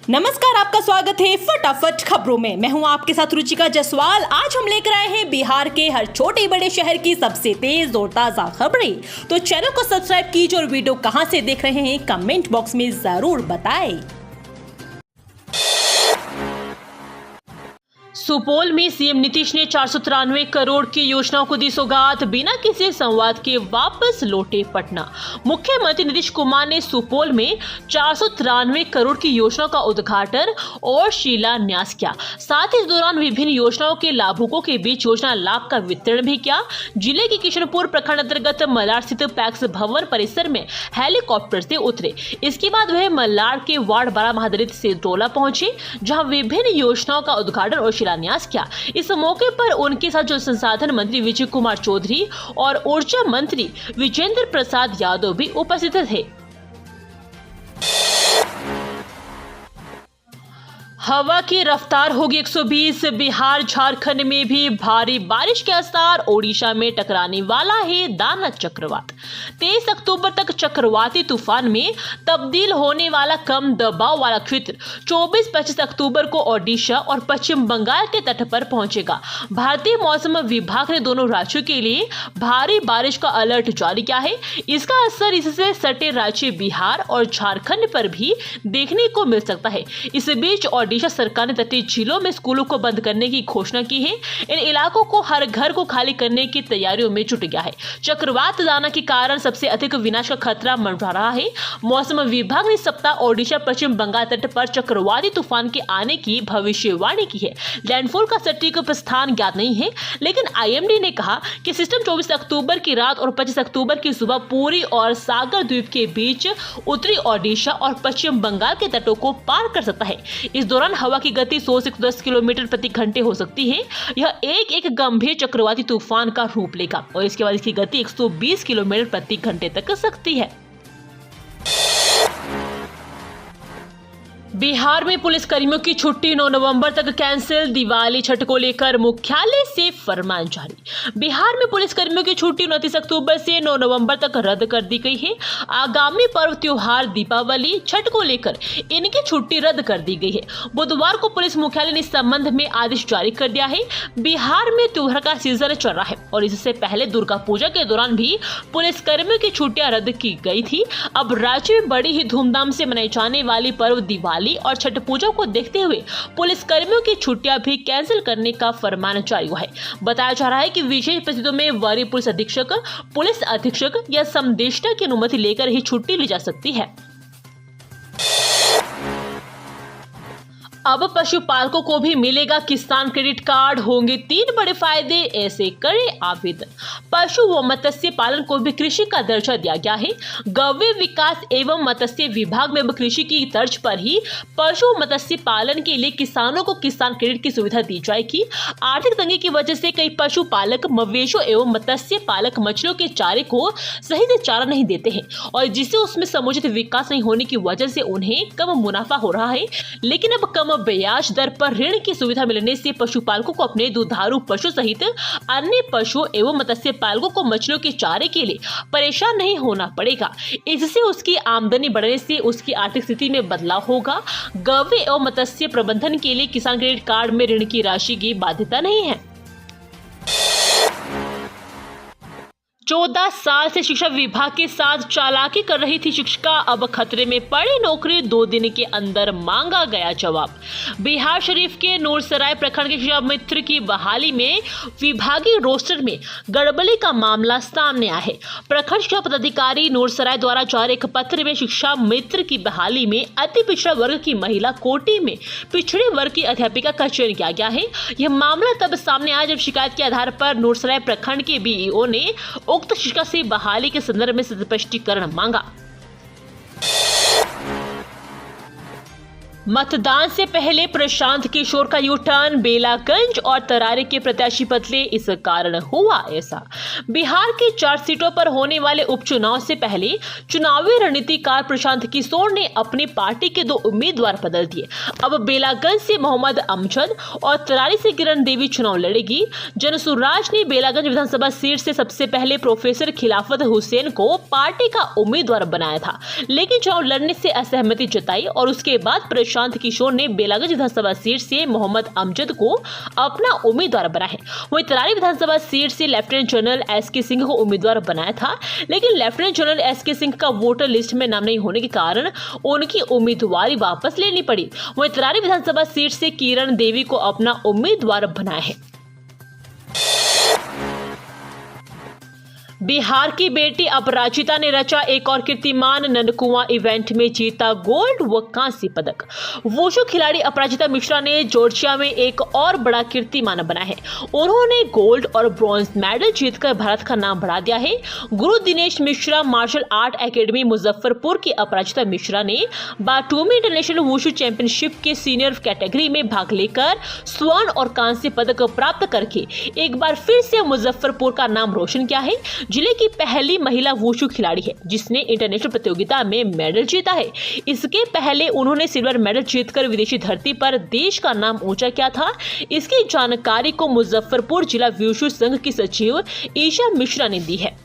नमस्कार, आपका स्वागत है फटाफट खबरों में। मैं हूं आपके साथ रुचिका जायसवाल। आज हम लेकर आए हैं बिहार के हर छोटे बड़े शहर की सबसे तेज और ताजा खबरें। तो चैनल को सब्सक्राइब कीजिए और वीडियो कहां से देख रहे हैं कमेंट बॉक्स में जरूर बताएं। सुपौल में सीएम नीतीश ने 493 करोड़ की योजनाओं को दी सौगात, बिना किसी संवाद के वापस लौटे पटना। मुख्यमंत्री नीतीश कुमार ने सुपौल में 493 करोड़ की योजनाओं का उद्घाटन और शिलान्यास किया। साथ ही इस दौरान विभिन्न योजनाओं के लाभुकों के बीच योजना लाभ का वितरण भी किया। जिले के किशनपुर प्रखंड अंतर्गत मल्लार स्थित पैक्स भवन परिसर में हेलीकॉप्टर से उतरे। इसके बाद वह मल्लार के वार्ड 12 महादलित सिरटोला पहुंचे, जहां विभिन्न योजनाओं का उद्घाटन और शिलान्यास किया। इस मौके पर उनके साथ जल संसाधन मंत्री विजय कुमार चौधरी और ऊर्जा मंत्री विजेंद्र प्रसाद यादव भी उपस्थित थे। हवा की रफ्तार होगी 120। बिहार झारखंड में भी भारी बारिश के आसार। ओडिशा में टकराने वाला है दाना चक्रवात। 23 अक्टूबर तक चक्रवाती तूफान में तब्दील होने वाला कम दबाव वाला क्षेत्र 24-25 अक्टूबर को ओडिशा और पश्चिम बंगाल के तट पर पहुंचेगा। भारतीय मौसम विभाग ने दोनों राज्यों के लिए भारी बारिश का अलर्ट जारी किया है। इसका असर इससे सटे राज्य बिहार और झारखंड पर भी देखने को मिल सकता है। इस बीच ओडिशा सरकार ने तटीय जिलों में स्कूलों को बंद करने की घोषणा की है। इन इलाकों को हर घर को खाली करने की तैयारियों में जुट गया है। चक्रवात दाना के कारण सबसे अधिक विनाश का खतरा मंडरा रहा है। मौसम विभाग ने सप्ताह ओडिशा पश्चिम बंगाल तट पर चक्रवाती तूफान के आने की भविष्यवाणी की है। लैंडफॉल का सटीक स्थान ज्ञात नहीं है, लेकिन आईएमडी ने कहा कि सिस्टम 24 अक्टूबर की रात और 25 अक्टूबर की सुबह पूरी और सागर द्वीप के बीच उत्तरी ओडिशा और पश्चिम बंगाल के तटों को पार कर सकता है। इस दौरान हवा की गति 100 से 110 किलोमीटर प्रति घंटे हो सकती है। यह एक गंभीर चक्रवाती तूफान का रूप लेगा और इसके बाद इसकी गति 120 किलोमीटर प्रति घंटे तक कर सकती है। बिहार में पुलिस कर्मियों की छुट्टी 9 नवंबर तक कैंसिल। दिवाली छठ को लेकर मुख्यालय से फरमान जारी। बिहार में पुलिस कर्मियों की छुट्टी 29 अक्टूबर से 9 नवंबर तक रद्द कर दी गई है। आगामी पर्व त्योहार दीपावली छठ को लेकर इनकी छुट्टी रद्द कर दी गई है। बुधवार को पुलिस मुख्यालय ने इस संबंध में आदेश जारी कर दिया है। बिहार में त्योहार का सीजन चल रहा है और इससे पहले दुर्गा पूजा के दौरान भी पुलिस कर्मियों की छुट्टियां रद्द की गई थी। अब राज्य में बड़ी ही धूमधाम से मनाई जाने वाली पर्व दिवाली और छठ पूजा को देखते हुए पुलिस कर्मियों की छुट्टियां भी कैंसिल करने का फरमान जारी हुआ है। बताया जा रहा है कि विशेष परिस्थितियों में वरीय पुलिस अधीक्षक या समदेष्टा की अनुमति लेकर ही छुट्टी ली जा सकती है। अब पशुपालकों को भी मिलेगा किसान क्रेडिट कार्ड। होंगे 3 बड़े फायदे, ऐसे करें आवेदन। पशु व मत्स्य पालन को भी कृषि का दर्जा दिया गया है। गव्य विकास एवं मत्स्य विभाग में अब कृषि की तर्ज पर ही पशु मत्स्य पालन के लिए किसानों को किसान क्रेडिट की सुविधा दी जाएगी। आर्थिक तंगी की वजह से कई पशुपालक मवेशियों एवं मत्स्य पालक मछलियों के चारे को सही से चारा नहीं देते हैं और जिससे उसमें समुचित विकास नहीं होने की वजह से उन्हें कम मुनाफा हो रहा है। लेकिन अब कम ब्याज दर पर ऋण की सुविधा मिलने से पशुपालकों को अपने दुधारू पशु सहित अन्य पशु एवं मत्स्य पालकों को मछलियों के चारे के लिए परेशान नहीं होना पड़ेगा। इससे उसकी आमदनी बढ़ने से उसकी आर्थिक स्थिति में बदलाव होगा। गव्य एवं मत्स्य प्रबंधन के लिए किसान क्रेडिट कार्ड में ऋण की राशि की बाध्यता नहीं है। 14 साल से शिक्षा विभाग के साथ चालाकी कर रही थी शिक्षिका, अब खतरे में पड़ी नौकरी। 2 दिन के अंदर मांगा गया जवाब। बिहार शरीफ के नूरसराय प्रखंड के शिक्षा मित्र की बहाली में विभागीय रोस्टर में गड़बड़ी का मामला सामने आया है। प्रखंड शिक्षा पदाधिकारी नूरसराय द्वारा जारी एक पत्र में शिक्षा मित्र की बहाली में अति पिछड़ा वर्ग की महिला कोटि में पिछड़े वर्ग की अध्यापिका का चयन किया गया है। यह मामला तब सामने आया जब शिकायत के आधार पर नूरसराय प्रखंड के बीईओ ने उक्त शिक्षिका से बहाली के संदर्भ में स्पष्टीकरण मांगा। मतदान से पहले प्रशांत किशोर का यू टर्न। बेलागंज और तरारे के प्रत्याशी बदले, इस कारण हुआ ऐसा। बिहार की 4 सीटों पर होने वाले उपचुनाव से पहले चुनावी रणनीतिकार प्रशांत किशोर ने अपनी पार्टी के 2 उम्मीदवार बदल दिए। अब बेलागंज से मोहम्मद अमजद और तरारी से किरण देवी चुनाव लड़ेगी। जनसुराज ने बेलागंज विधानसभा सीट से सबसे पहले प्रोफेसर खिलाफत हुसैन को पार्टी का उम्मीदवार बनाया था, लेकिन चुनाव लड़ने से असहमति जताई और उसके बाद प्रशांत किशोर ने बेलागंज विधानसभा सीट से मोहम्मद अमजद को अपना उम्मीदवार बनाया है। वहीं तरारी विधानसभा सीट से लेफ्टिनेंट जनरल एसके सिंह को उम्मीदवार बनाया था, लेकिन लेफ्टिनेंट जनरल एसके सिंह का वोटर लिस्ट में नाम नहीं होने के कारण उनकी उम्मीदवारी वापस लेनी पड़ी। वहीं तरारी विधानसभा सीट से किरण देवी को अपना उम्मीदवार बनाया है। बिहार की बेटी अपराजिता ने रचा एक और कीर्तिमान, ननकुआं इवेंट में जीता गोल्ड व कांस्य पदक। वुशु खिलाड़ी अपराजिता मिश्रा ने जॉर्जिया में एक और बड़ा कीर्तिमान बनाया है। उन्होंने गोल्ड और ब्रॉन्ज मेडल जीतकर भारत का नाम बढ़ा दिया है। Guru Dinesh Mishra martial art academy Muzaffarpur की अपराजिता मिश्रा ने बाटूमी इंटरनेशनल वुशु चैंपियनशिप के सीनियर कैटेगरी में भाग लेकर स्वर्ण और कांस्य पदक प्राप्त करके एक बार फिर से मुजफ्फरपुर का नाम रोशन किया है। जिले की पहली महिला वुशु खिलाड़ी है जिसने इंटरनेशनल प्रतियोगिता में मेडल जीता है। इसके पहले उन्होंने सिल्वर मेडल जीतकर विदेशी धरती पर देश का नाम ऊंचा किया था। इसकी जानकारी को मुजफ्फरपुर जिला वुशु संघ की सचिव ईशा मिश्रा ने दी है।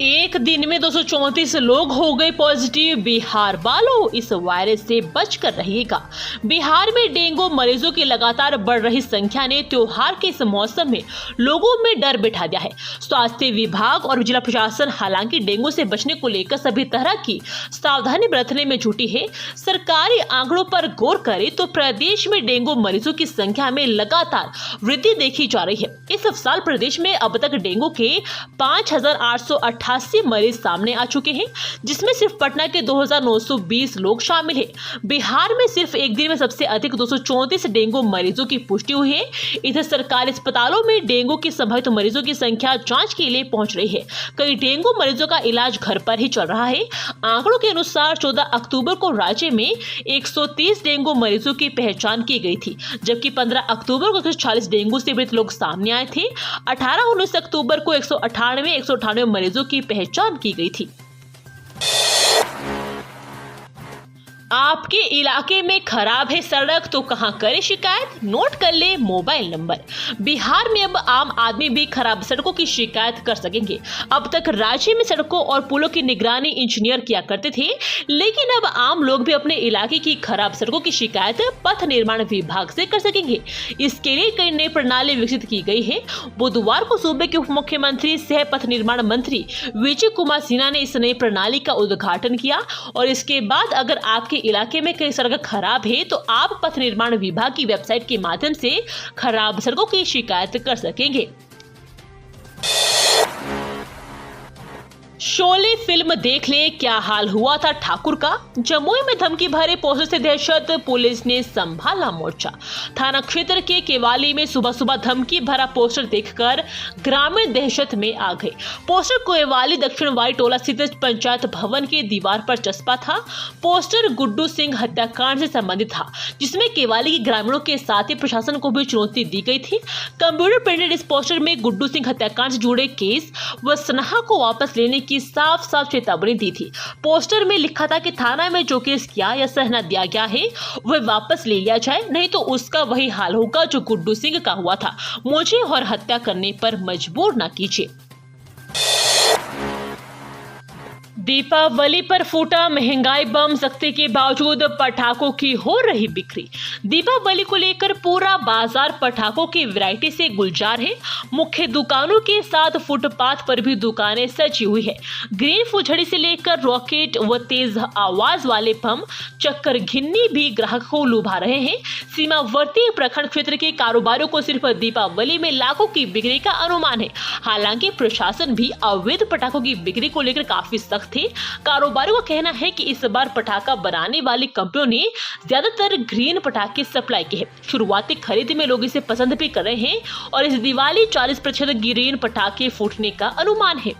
एक दिन में 234 लोग हो गए पॉजिटिव। बिहार वालों, इस वायरस से बचकर रहिएगा। बिहार में डेंगू मरीजों की लगातार बढ़ रही संख्या ने त्योहार के इस मौसम में लोगों में डर बिठा दिया है। स्वास्थ्य विभाग और जिला प्रशासन हालांकि डेंगू से बचने को लेकर सभी तरह की सावधानी बरतने में जुटी है। सरकारी आंकड़ों पर गौर करें तो प्रदेश में डेंगू मरीजों की संख्या में लगातार वृद्धि देखी जा रही है। इस साल प्रदेश में अब तक डेंगू के 5,888 मरीज सामने आ चुके हैं, जिसमें सिर्फ पटना के 2,920 लोग शामिल हैं। बिहार में सिर्फ एक दिन में सबसे अधिक 234 डेंगू मरीजों की पुष्टि हुई है। इधर सरकारी अस्पतालों में डेंगू के संभावित मरीजों की संख्या जांच के लिए पहुंच रही है। कई डेंगू मरीजों का इलाज घर पर ही चल रहा है। आंकड़ों के अनुसार 14 अक्टूबर को राज्य में 130 डेंगू मरीजों की पहचान की गई थी, जबकि 15 अक्टूबर को 140 डेंगू से पीड़ित लोग सामने आए थे। 18-19 अक्टूबर को 198 मरीजों की पहचान की गई थी। आपके इलाके में खराब है सड़क तो कहां करें शिकायत? नोट कर ले मोबाइल नंबर। बिहार में अब आम आदमी भी खराब सड़कों की शिकायत कर सकेंगे। अब तक राज्य में सड़कों और पुलों की निगरानी इंजीनियर किया करते थे, लेकिन अब आम लोग भी अपने इलाके की खराब सड़कों की शिकायत पथ निर्माण विभाग से कर सकेंगे। इसके लिए कई नई प्रणाली विकसित की गई है। बुधवार को सूबे के उप मुख्यमंत्री सह पथ निर्माण मंत्री विजय कुमार सिन्हा ने इस नई प्रणाली का उद्घाटन किया और इसके बाद अगर आपके इलाके में कई सड़क खराब है तो आप पथ निर्माण विभाग की वेबसाइट के माध्यम से खराब सड़कों की शिकायत कर सकेंगे। शोले फिल्म देख ले, क्या हाल हुआ था ठाकुर का। जमुई में धमकी भरे पोस्टर से दहशत, पुलिस ने संभाला मोर्चा। थाना क्षेत्र के केवाली में सुबह सुबह धमकी भरा पोस्टर देखकर ग्रामीण दहशत में आ गए। पोस्टर केवाली दक्षिण वाई टोला स्थित पंचायत भवन के दीवार पर चस्पा था। पोस्टर गुड्डू सिंह हत्याकांड से संबंधित था, जिसमें केवाली के ग्रामीणों के साथ ही प्रशासन को भी चुनौती दी गई थी। कंप्यूटर प्रिंटेड इस पोस्टर में गुड्डू सिंह हत्याकांड से जुड़े केस व स्नेहा को वापस लेने की साफ साफ चेतावनी दी थी। पोस्टर में लिखा था कि थाना में जो केस किया या सहना दिया गया है वह वापस ले लिया जाए, नहीं तो उसका वही हाल होगा जो गुड्डू सिंह का हुआ था। मुझे और हत्या करने पर मजबूर न कीजिए। दीपावली पर फूटा महंगाई बम, सख्ती के बावजूद पटाखों की हो रही बिक्री। दीपावली को लेकर पूरा बाजार पटाखों की वैरायटी से गुलजार है। मुख्य दुकानों के साथ फुटपाथ पर भी दुकानें सजी हुई है। ग्रीन फुलझड़ी से लेकर रॉकेट व तेज आवाज वाले बम, चक्कर घिन्नी भी ग्राहक को लुभा रहे हैं। सीमावर्ती प्रखंड क्षेत्र के कारोबारियों को सिर्फ दीपावली में लाखों की बिक्री का अनुमान है। हालांकि प्रशासन भी अवैध पटाखों की बिक्री को लेकर काफी सख्त थे। कारोबारियों का कहना है कि इस बार पटाखा बनाने वाली कंपनियों ने ज्यादातर ग्रीन पटाखे सप्लाई किए हैं। शुरुआती खरीद में लोग इसे पसंद भी कर रहे हैं और इस दिवाली 40% ग्रीन पटाखे फूटने का अनुमान है।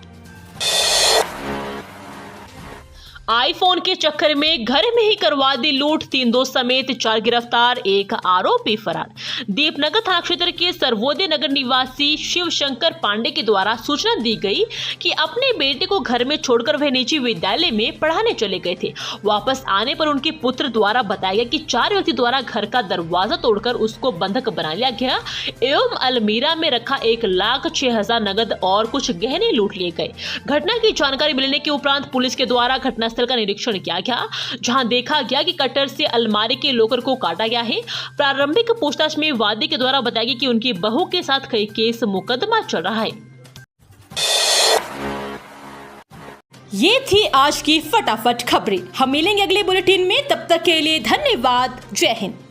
आईफोन के चक्कर में घर में ही करवा दी लूट, 3 दोस्त समेत 4 गिरफ्तार, 1 आरोपी फरार। दीपनगर थाना क्षेत्र के सर्वोदय नगर निवासी शिव शंकर पांडे के द्वारा सूचना दी गई कि अपने बेटे को घर में छोड़कर वह निजी विद्यालय में पढ़ाने चले गए थे। वापस आने पर उनके पुत्र द्वारा बताया गया कि 4 व्यक्ति द्वारा घर का दरवाजा तोड़कर उसको बंधक बना लिया गया एवं अलमीरा में रखा 1,06,000 नगद और कुछ गहने लूट लिए गए। घटना की जानकारी मिलने के उपरांत पुलिस के द्वारा घटना घटनास्थल का निरीक्षण किया गया, जहां देखा गया कि कटर से अलमारी के लॉकर को काटा गया है। प्रारंभिक पूछताछ में वादी के द्वारा बताया गया कि उनकी बहू के साथ कई केस मुकदमा चल रहा है। ये थी आज की फटाफट खबरें। हम मिलेंगे अगले बुलेटिन में, तब तक के लिए धन्यवाद। जय हिंद।